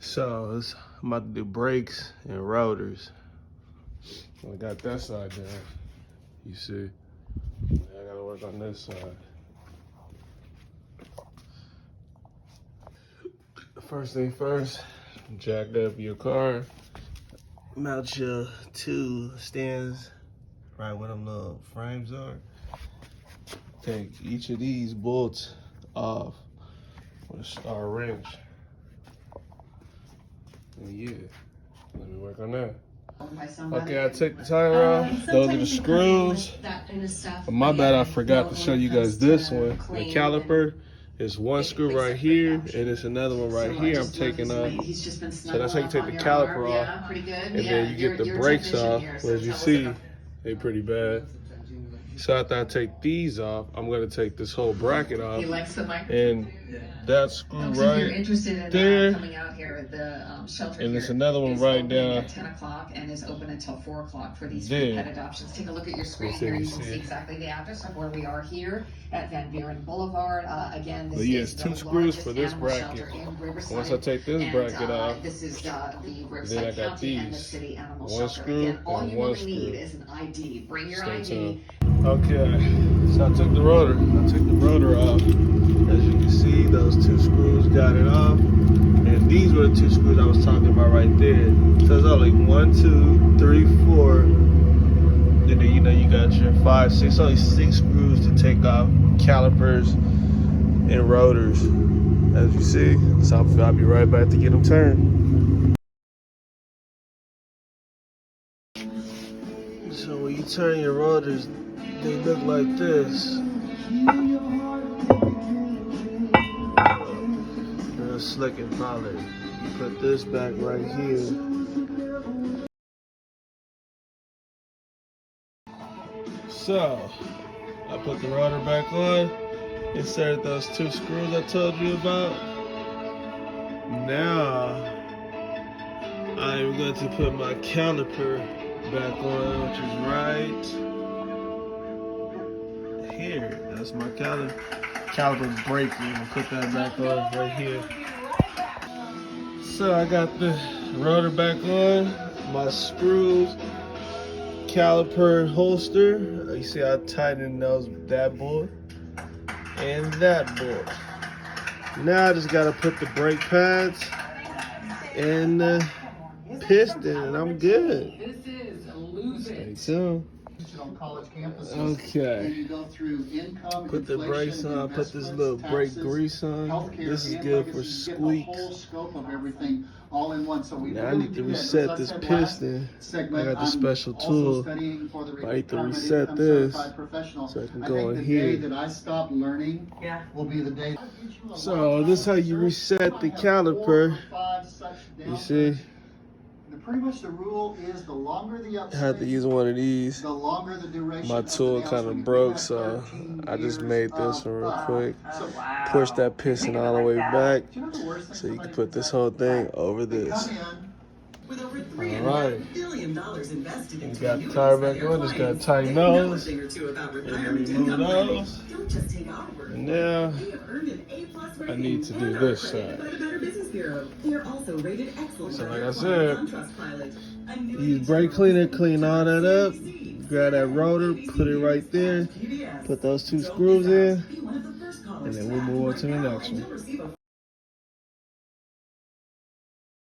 So I'm about to do brakes and rotors. I got that side down. You see? I gotta work on this side. First thing first, jack up your car. Mount your two stands right where them little frames are. Take each of these bolts off with a star wrench. And yeah, let me work on that. Okay, I took the tire off. Those are the screws. My bad, I forgot to show you guys this one. The caliper is one screw right here, and it's another one right here I'm taking off. So that's how you take the caliper off. And then you get the brakes off. Well, as you see, they're pretty bad. So after I take these off, I'm gonna take this whole bracket off, and that screw right there, and there's another one right down at 10 o'clock and is open until 4 o'clock for these there. pet adoptions. Take a look at your screen here. You can see exactly the address of where we are here at Van Buren Boulevard. Again, this is two screws for this bracket. Once I take this bracket off, this is the then I Riverside got County and the these. City Animal One Shelter. screw Again, all and you one really need screw. is an ID. Bring your Stay ID. tuned. Okay, so I took the rotor. I took the rotor off. As you can see, those two screws got it off. And these were the two screws I was talking about right there. So it's only 1, 2, 3, 4. And then you got your 5, 6. Only 6 screws to take off calipers and rotors, as you see. So I'll be right back to get them turned. So when you turn your rotors, they look like this. Real slick and polished. You put this back right here. So I put the rotor back on, inserted those 2 screws I told you about. Now I'm going to put my caliper back on, which is right here. That's my caliper brake. I'm gonna put that back on right here. So I got the rotor back on, my screws, caliper holster. You see I tightened that bolt and that bolt. Now I just gotta put the brake pads and the piston, and I'm good. Stay tuned. Okay. Put the brakes on. Put this little brake grease on. This is good for squeaks. Now I need to reset this piston. I got the special tool. I need to reset this so I can go in here. So this is how you reset the caliper. You see? Pretty much the rule is the longer the upstream, I had to use one of these. The longer the duration. My tool kind of broke, so I just made this one real quick. Push that piston all the way back so you can put this whole thing over this. Alright. You got the tire back on, just gotta tighten those. And then remove those. And now I need to do this side. So like I said, use brake cleaner, clean all that up. Grab that rotor, put it right there. Put those 2 screws in. And then we'll move on to the next one.